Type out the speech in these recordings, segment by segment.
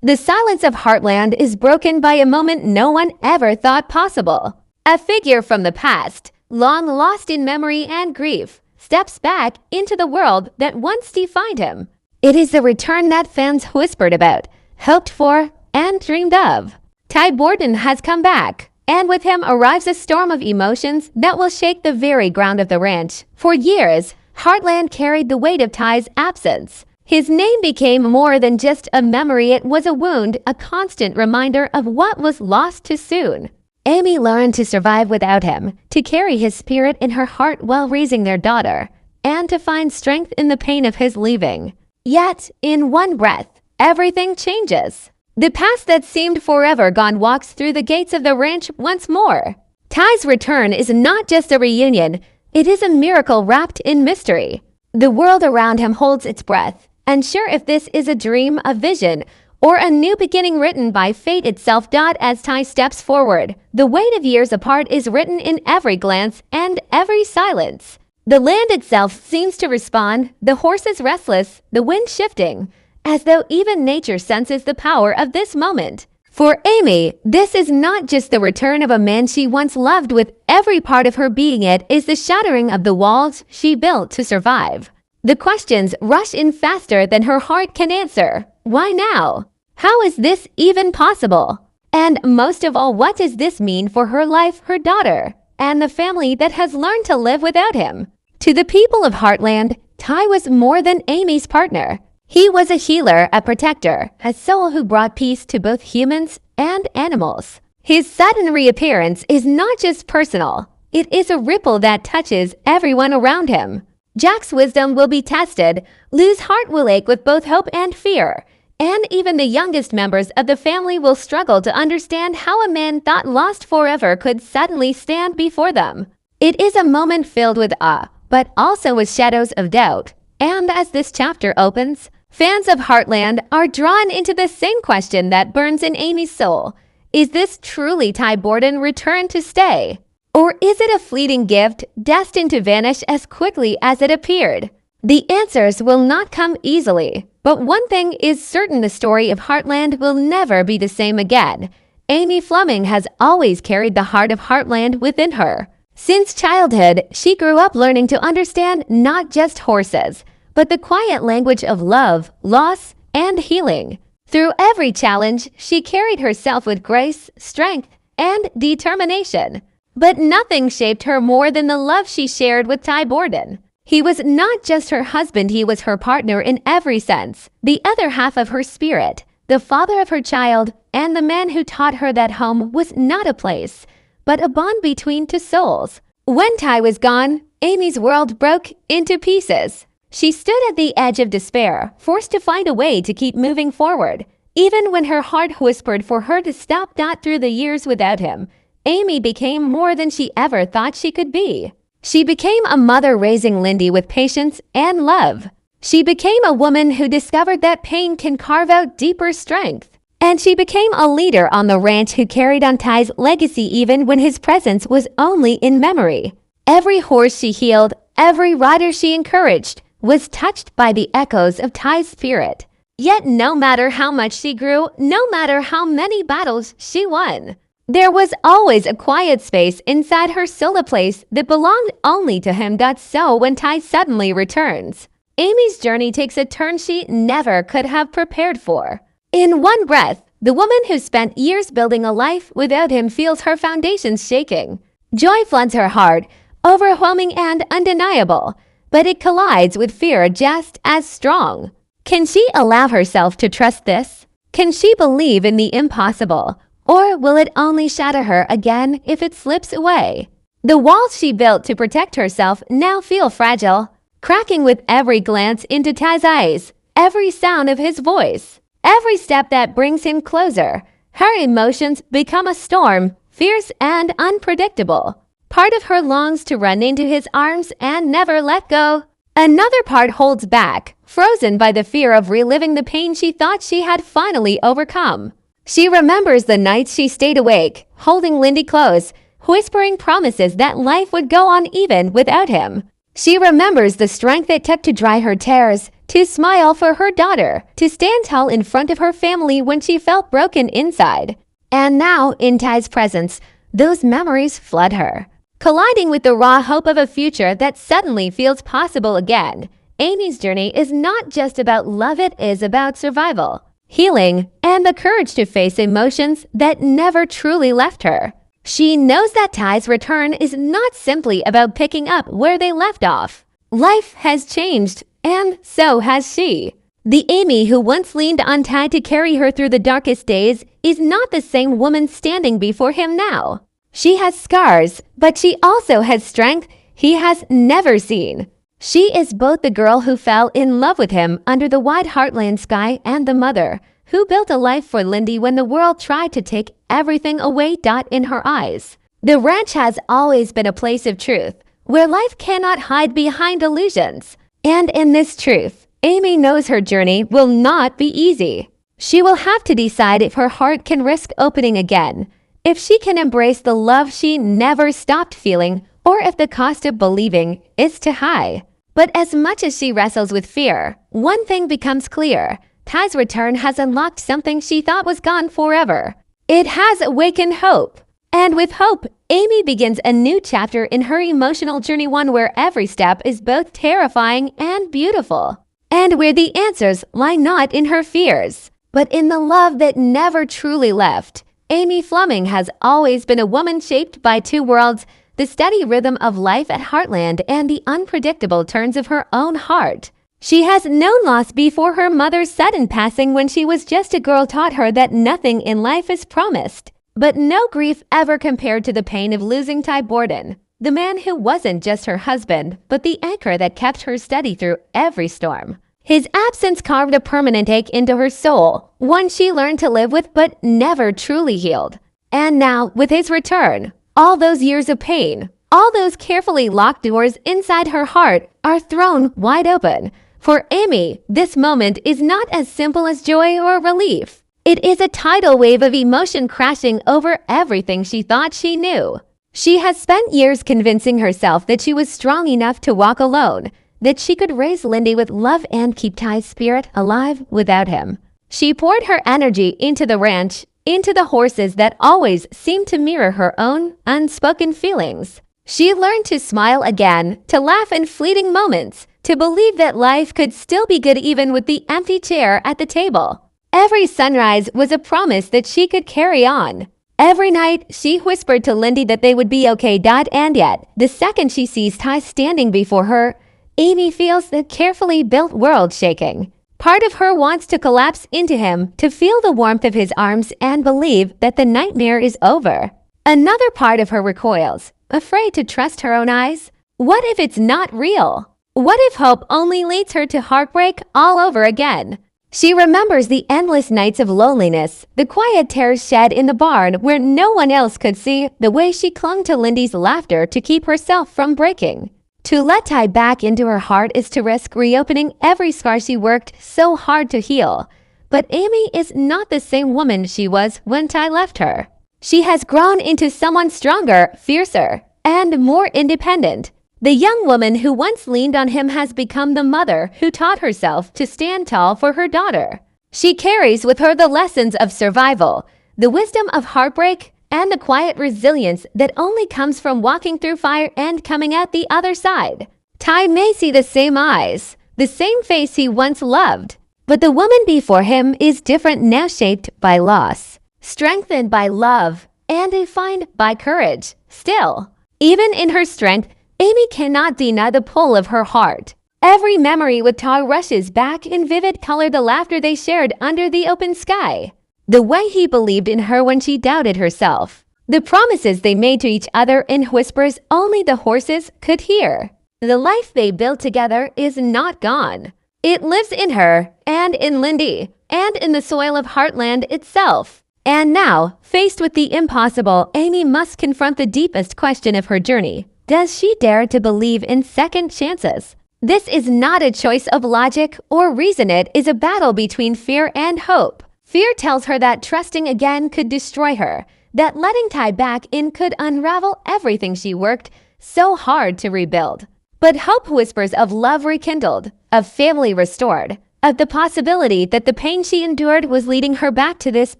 The silence of Heartland is broken by a moment no one ever thought possible. A figure from the past, long lost in memory and grief, steps back into the world that once defined him. It is the return that fans whispered about, hoped for, and dreamed of. Ty Borden has come back, and with him arrives a storm of emotions that will shake the very ground of the ranch. For years, Heartland carried the weight of Ty's absence. His name became more than just a memory, it was a wound, a constant reminder of what was lost too soon. Amy learned to survive without him, to carry his spirit in her heart while raising their daughter, and to find strength in the pain of his leaving. Yet, in one breath, everything changes. The past that seemed forever gone walks through the gates of the ranch once more. Ty's return is not just a reunion, it is a miracle wrapped in mystery. The world around him holds its breath, unsure if this is a dream, a vision, or a new beginning written by fate itself. As Ty steps forward, the weight of years apart is written in every glance and every silence. The land itself seems to respond, the horses restless, the wind shifting, as though even nature senses the power of this moment. For Amy, this is not just the return of a man she once loved with every part of her being, it is the shattering of the walls she built to survive. The questions rush in faster than her heart can answer. Why now? How is this even possible? And most of all, what does this mean for her life, her daughter, and the family that has learned to live without him? To the people of Heartland, Ty was more than Amy's partner. He was a healer, a protector, a soul who brought peace to both humans and animals. His sudden reappearance is not just personal. It is a ripple that touches everyone around him. Jack's wisdom will be tested, Lou's heart will ache with both hope and fear, and even the youngest members of the family will struggle to understand how a man thought lost forever could suddenly stand before them. It is a moment filled with awe, but also with shadows of doubt. And as this chapter opens, fans of Heartland are drawn into the same question that burns in Amy's soul. Is this truly Ty Borden returned to stay? Or is it a fleeting gift destined to vanish as quickly as it appeared? The answers will not come easily, but one thing is certain: the story of Heartland will never be the same again. Amy Fleming has always carried the heart of Heartland within her. Since childhood, she grew up learning to understand not just horses, but the quiet language of love, loss, and healing. Through every challenge, she carried herself with grace, strength, and determination. But nothing shaped her more than the love she shared with Ty Borden. He was not just her husband, he was her partner in every sense, the other half of her spirit, the father of her child, and the man who taught her that home was not a place, but a bond between two souls. When Ty was gone, Amy's world broke into pieces. She stood at the edge of despair, forced to find a way to keep moving forward. Even when her heart whispered for her to stop, not through the years without him, Amy became more than she ever thought she could be. She became a mother raising Lindy with patience and love. She became a woman who discovered that pain can carve out deeper strength. And she became a leader on the ranch who carried on Ty's legacy even when his presence was only in memory. Every horse she healed, every rider she encouraged, was touched by the echoes of Ty's spirit. Yet no matter how much she grew, no matter how many battles she won, there was always a quiet space inside her soul, a place that belonged only to him. So when Ty suddenly returns, Amy's journey takes a turn she never could have prepared for. In one breath, the woman who spent years building a life without him feels her foundations shaking. Joy floods her heart, overwhelming and undeniable, but it collides with fear just as strong. Can she allow herself to trust this? Can she believe in the impossible? Or will it only shatter her again if it slips away? The walls she built to protect herself now feel fragile, cracking with every glance into Ty's eyes, every sound of his voice, every step that brings him closer. Her emotions become a storm, fierce and unpredictable. Part of her longs to run into his arms and never let go. Another part holds back, frozen by the fear of reliving the pain she thought she had finally overcome. She remembers the nights she stayed awake, holding Lindy close, whispering promises that life would go on even without him. She remembers the strength it took to dry her tears, to smile for her daughter, to stand tall in front of her family when she felt broken inside. And now, in Ty's presence, those memories flood her, colliding with the raw hope of a future that suddenly feels possible again. Amy's journey is not just about love, it is about survival, healing, and the courage to face emotions that never truly left her. She knows that Ty's return is not simply about picking up where they left off. Life has changed, and so has she. The Amy who once leaned on Ty to carry her through the darkest days is not the same woman standing before him now. She has scars, but she also has strength he has never seen. She is both the girl who fell in love with him under the wide Heartland sky and the mother who built a life for Lindy when the world tried to take everything away. In her eyes, the ranch has always been a place of truth, where life cannot hide behind illusions. And in this truth, Amy knows her journey will not be easy. She will have to decide if her heart can risk opening again, if she can embrace the love she never stopped feeling, or if the cost of believing is too high. But as much as she wrestles with fear, one thing becomes clear. Ty's return has unlocked something she thought was gone forever. It has awakened hope. And with hope, Amy begins a new chapter in her emotional journey, one where every step is both terrifying and beautiful, and where the answers lie not in her fears, but in the love that never truly left. Amy Fleming has always been a woman shaped by two worlds, the steady rhythm of life at Heartland and the unpredictable turns of her own heart. She has known loss before her mother's sudden passing when she was just a girl taught her that nothing in life is promised. But no grief ever compared to the pain of losing Ty Borden, the man who wasn't just her husband, but the anchor that kept her steady through every storm. His absence carved a permanent ache into her soul, one she learned to live with but never truly healed. And now, with his return, all those years of pain, all those carefully locked doors inside her heart are thrown wide open. For Amy, this moment is not as simple as joy or relief. It is a tidal wave of emotion crashing over everything she thought she knew. She has spent years convincing herself that she was strong enough to walk alone, that she could raise Lindy with love and keep Ty's spirit alive without him. She poured her energy into the ranch, into the horses that always seemed to mirror her own unspoken feelings. She learned to smile again, to laugh in fleeting moments, to believe that life could still be good even with the empty chair at the table. Every sunrise was a promise that she could carry on. Every night, she whispered to Lindy that they would be okay. And yet, the second she sees Ty standing before her, Amy feels the carefully built world shaking. Part of her wants to collapse into him, to feel the warmth of his arms and believe that the nightmare is over. Another part of her recoils, afraid to trust her own eyes. What if it's not real? What if hope only leads her to heartbreak all over again? She remembers the endless nights of loneliness, the quiet tears shed in the barn where no one else could see, the way she clung to Lindy's laughter to keep herself from breaking. To let Ty back into her heart is to risk reopening every scar she worked so hard to heal. But Amy is not the same woman she was when Ty left her. She has grown into someone stronger, fiercer, and more independent. The young woman who once leaned on him has become the mother who taught herself to stand tall for her daughter. She carries with her the lessons of survival, the wisdom of heartbreak, and the quiet resilience that only comes from walking through fire and coming out the other side. Ty may see the same eyes, the same face he once loved, but the woman before him is different now, shaped by loss, strengthened by love, and defined by courage. Still, even in her strength, Amy cannot deny the pull of her heart. Every memory with Ty rushes back in vivid color, the laughter they shared under the open sky, the way he believed in her when she doubted herself, the promises they made to each other in whispers only the horses could hear. The life they built together is not gone. It lives in her, and in Lindy, and in the soil of Heartland itself. And now, faced with the impossible, Amy must confront the deepest question of her journey. Does she dare to believe in second chances? This is not a choice of logic or reason. It is a battle between fear and hope. Fear tells her that trusting again could destroy her, that letting Ty back in could unravel everything she worked so hard to rebuild. But hope whispers of love rekindled, of family restored, of the possibility that the pain she endured was leading her back to this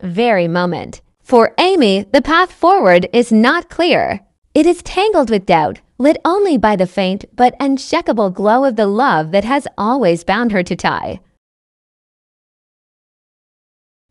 very moment. For Amy, the path forward is not clear. It is tangled with doubt, lit only by the faint but unshakable glow of the love that has always bound her to Ty.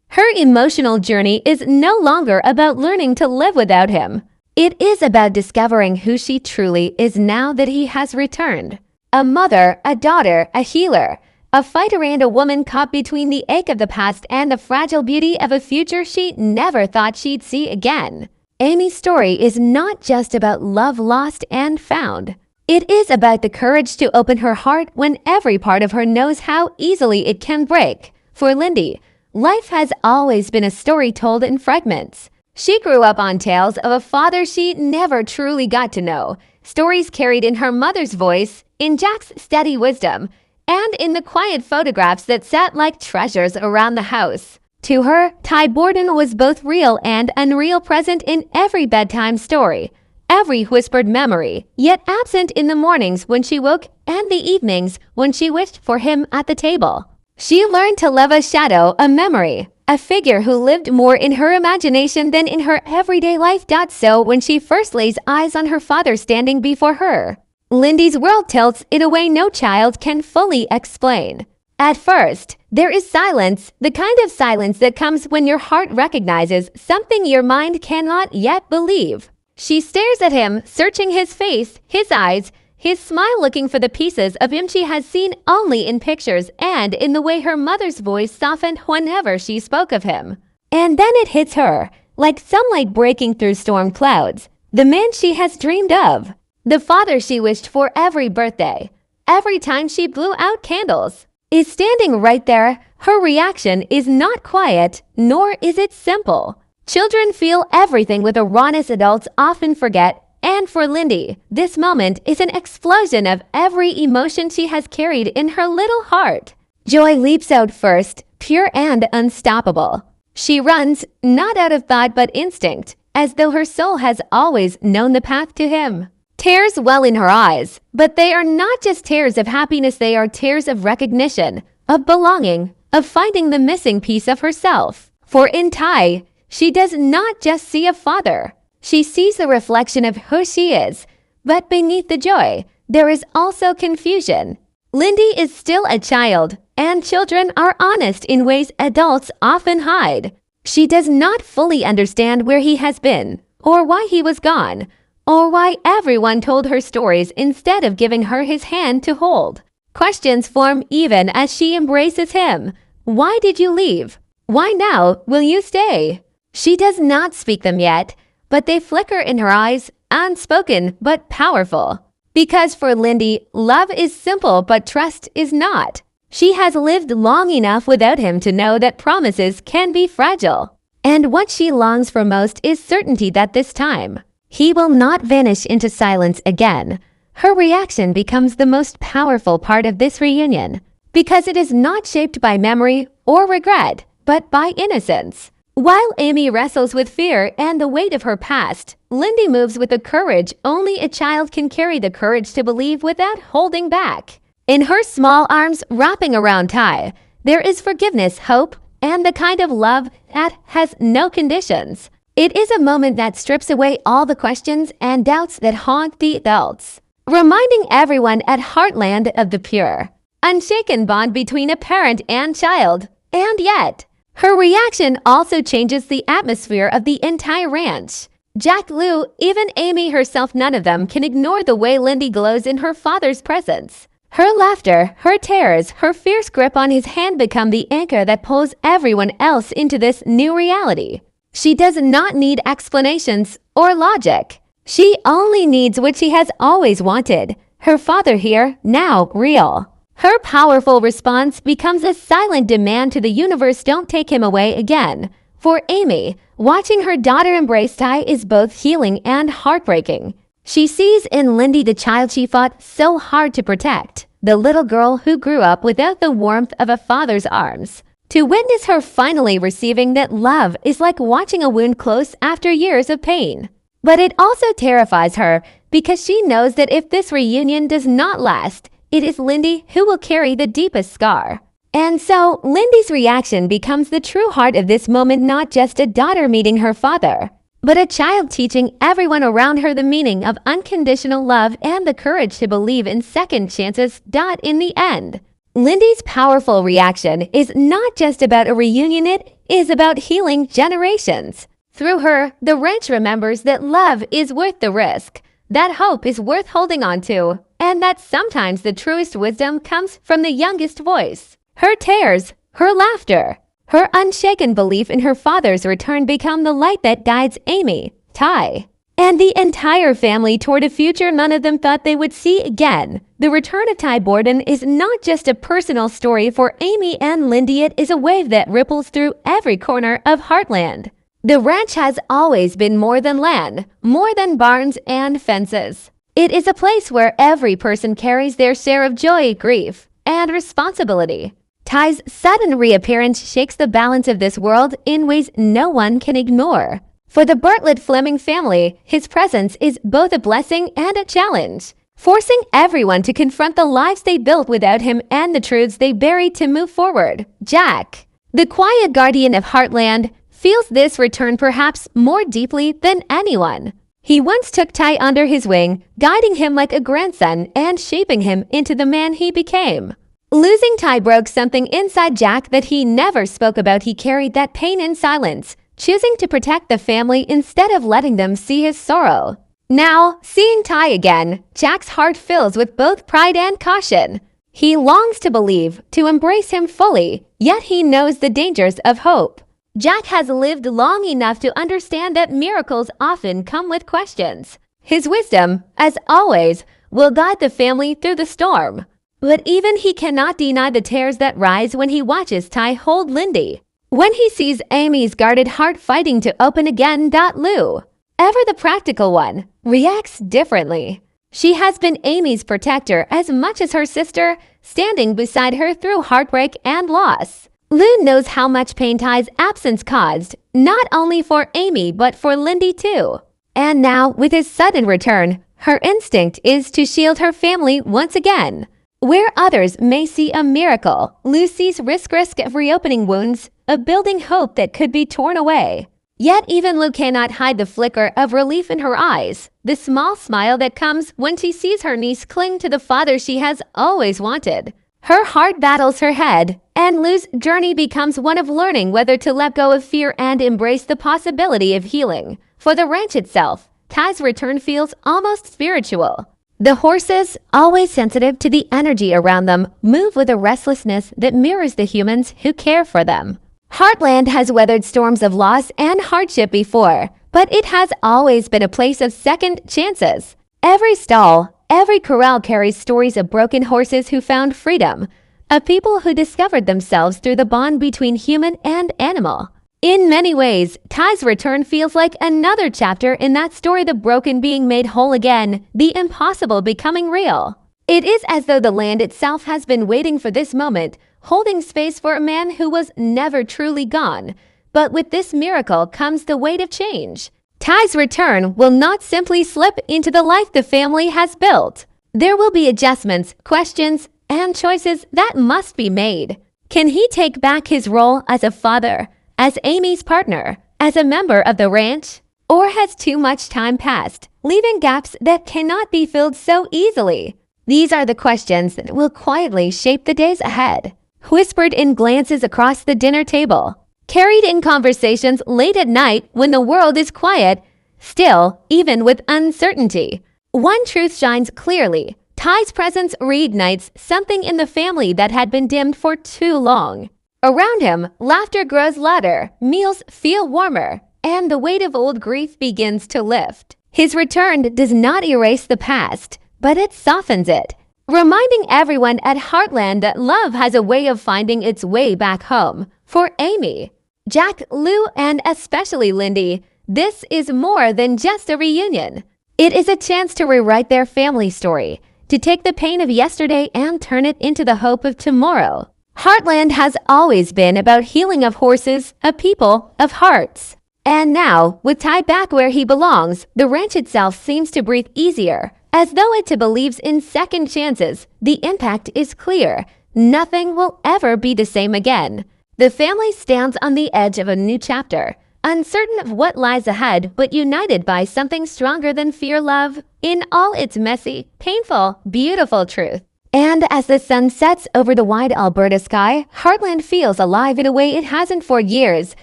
Her emotional journey is no longer about learning to live without him. It is about discovering who she truly is now that he has returned. A mother, a daughter, a healer, a fighter and a woman caught between the ache of the past and the fragile beauty of a future she never thought she'd see again. Amy's story is not just about love lost and found. It is about the courage to open her heart when every part of her knows how easily it can break. For Lindy, life has always been a story told in fragments. She grew up on tales of a father she never truly got to know, stories carried in her mother's voice, in Jack's steady wisdom, and in the quiet photographs that sat like treasures around the house. To her, Ty Borden was both real and unreal, present in every bedtime story, every whispered memory, yet absent in the mornings when she woke and the evenings when she wished for him at the table. She learned to love a shadow, a memory, a figure who lived more in her imagination than in her everyday life. So when she first lays eyes on her father standing before her, Lindy's world tilts in a way no child can fully explain. At first, there is silence, the kind of silence that comes when your heart recognizes something your mind cannot yet believe. She stares at him, searching his face, his eyes, his smile, looking for the pieces of him she has seen only in pictures and in the way her mother's voice softened whenever she spoke of him. And then it hits her, like sunlight breaking through storm clouds, the man she has dreamed of, the father she wished for every birthday, every time she blew out candles, is standing right there. Her reaction is not quiet, nor is it simple. Children feel everything with a rawness adults often forget. And for Lindy, this moment is an explosion of every emotion she has carried in her little heart. Joy leaps out first, pure and unstoppable. She runs, not out of thought but instinct, as though her soul has always known the path to him. Tears well in her eyes, but they are not just tears of happiness, they are tears of recognition, of belonging, of finding the missing piece of herself. For in Ty, she does not just see a father. She sees the reflection of who she is, but beneath the joy, there is also confusion. Lindy is still a child, and children are honest in ways adults often hide. She does not fully understand where he has been, or why he was gone, or why everyone told her stories instead of giving her his hand to hold. Questions form even as she embraces him. Why did you leave? Why now will you stay? She does not speak them yet, but they flicker in her eyes, unspoken but powerful. Because for Lindy, love is simple but trust is not. She has lived long enough without him to know that promises can be fragile. And what she longs for most is certainty that this time, he will not vanish into silence again. Her reaction becomes the most powerful part of this reunion, because it is not shaped by memory or regret, but by innocence. While Amy wrestles with fear and the weight of her past, Lindy moves with the courage only a child can carry, the courage to believe without holding back. In her small arms wrapping around Ty, there is forgiveness, hope, and the kind of love that has no conditions. It is a moment that strips away all the questions and doubts that haunt the adults, reminding everyone at Heartland of the pure, unshaken bond between a parent and child. And yet, her reaction also changes the atmosphere of the entire ranch. Jack, Lou, even Amy herself, none of them can ignore the way Lindy glows in her father's presence. Her laughter, her tears, her fierce grip on his hand become the anchor that pulls everyone else into this new reality. She does not need explanations or logic. She only needs what she has always wanted. Her father here, now real. Her powerful response becomes a silent demand to the universe, don't take him away again. For Amy, watching her daughter embrace Ty is both healing and heartbreaking. She sees in Lindy the child she fought so hard to protect, the little girl who grew up without the warmth of a father's arms. To witness her finally receiving that love is like watching a wound close after years of pain. But it also terrifies her because she knows that if this reunion does not last, it is Lindy who will carry the deepest scar. And so, Lindy's reaction becomes the true heart of this moment, not just a daughter meeting her father, but a child teaching everyone around her the meaning of unconditional love and the courage to believe in second chances. In the end, Lindy's powerful reaction is not just about a reunion, it is about healing generations. Through her, the ranch remembers that love is worth the risk, that hope is worth holding on to, and that sometimes the truest wisdom comes from the youngest voice. Her tears, her laughter, her unshaken belief in her father's return become the light that guides Amy, Ty, and the entire family toward a future none of them thought they would see again. The return of Ty Borden is not just a personal story for Amy and Lindy, it is a wave that ripples through every corner of Heartland. The ranch has always been more than land, more than barns and fences. It is a place where every person carries their share of joy, grief, and responsibility. Ty's sudden reappearance shakes the balance of this world in ways no one can ignore. For the Bartlett Fleming family, his presence is both a blessing and a challenge, forcing everyone to confront the lives they built without him and the truths they buried to move forward. Jack, the quiet guardian of Heartland, feels this return perhaps more deeply than anyone. He once took Ty under his wing, guiding him like a grandson and shaping him into the man he became. Losing Ty broke something inside Jack that he never spoke about. He carried that pain in silence, choosing to protect the family instead of letting them see his sorrow. Now, seeing Ty again, Jack's heart fills with both pride and caution. He longs to believe, to embrace him fully, yet he knows the dangers of hope. Jack has lived long enough to understand that miracles often come with questions. His wisdom, as always, will guide the family through the storm. But even he cannot deny the tears that rise when he watches Ty hold Lindy. When he sees Amy's guarded heart fighting to open again. Lou, ever the practical one, reacts differently. She has been Amy's protector as much as her sister, standing beside her through heartbreak and loss. Lou knows how much pain Ty's absence caused, not only for Amy but for Lindy too. And now, with his sudden return, her instinct is to shield her family once again. Where others may see a miracle, Lou sees risk of reopening wounds, of building hope that could be torn away. Yet even Lou cannot hide the flicker of relief in her eyes, the small smile that comes when she sees her niece cling to the father she has always wanted. Her heart battles her head, and Lou's journey becomes one of learning whether to let go of fear and embrace the possibility of healing. For the ranch itself, Ty's return feels almost spiritual. The horses, always sensitive to the energy around them, move with a restlessness that mirrors the humans who care for them. Heartland has weathered storms of loss and hardship before, but it has always been a place of second chances. Every stall, every corral carries stories of broken horses who found freedom, of people who discovered themselves through the bond between human and animal. In many ways, Ty's return feels like another chapter in that story, the broken being made whole again, the impossible becoming real. It is as though the land itself has been waiting for this moment, holding space for a man who was never truly gone. But with this miracle comes the weight of change. Ty's return will not simply slip into the life the family has built. There will be adjustments, questions, and choices that must be made. Can he take back his role as a father, as Amy's partner, as a member of the ranch? Or has too much time passed, leaving gaps that cannot be filled so easily? These are the questions that will quietly shape the days ahead, whispered in glances across the dinner table, carried in conversations late at night when the world is quiet, still, even with uncertainty. One truth shines clearly. Ty's presence reignites something in the family that had been dimmed for too long. Around him, laughter grows louder, meals feel warmer, and the weight of old grief begins to lift. His return does not erase the past, but it softens it, reminding everyone at Heartland that love has a way of finding its way back home. For Amy, Jack, Lou, and especially Lindy, this is more than just a reunion. It is a chance to rewrite their family story, to take the pain of yesterday and turn it into the hope of tomorrow. Heartland has always been about healing of horses, of people, of hearts. And now, with Ty back where he belongs, the ranch itself seems to breathe easier. As though it believes in second chances, the impact is clear. Nothing will ever be the same again. The family stands on the edge of a new chapter, uncertain of what lies ahead, but united by something stronger than fear love, in all its messy, painful, beautiful truth. And as the sun sets over the wide Alberta sky, Heartland feels alive in a way it hasn't for years,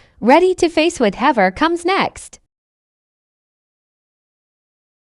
ready to face whatever comes next.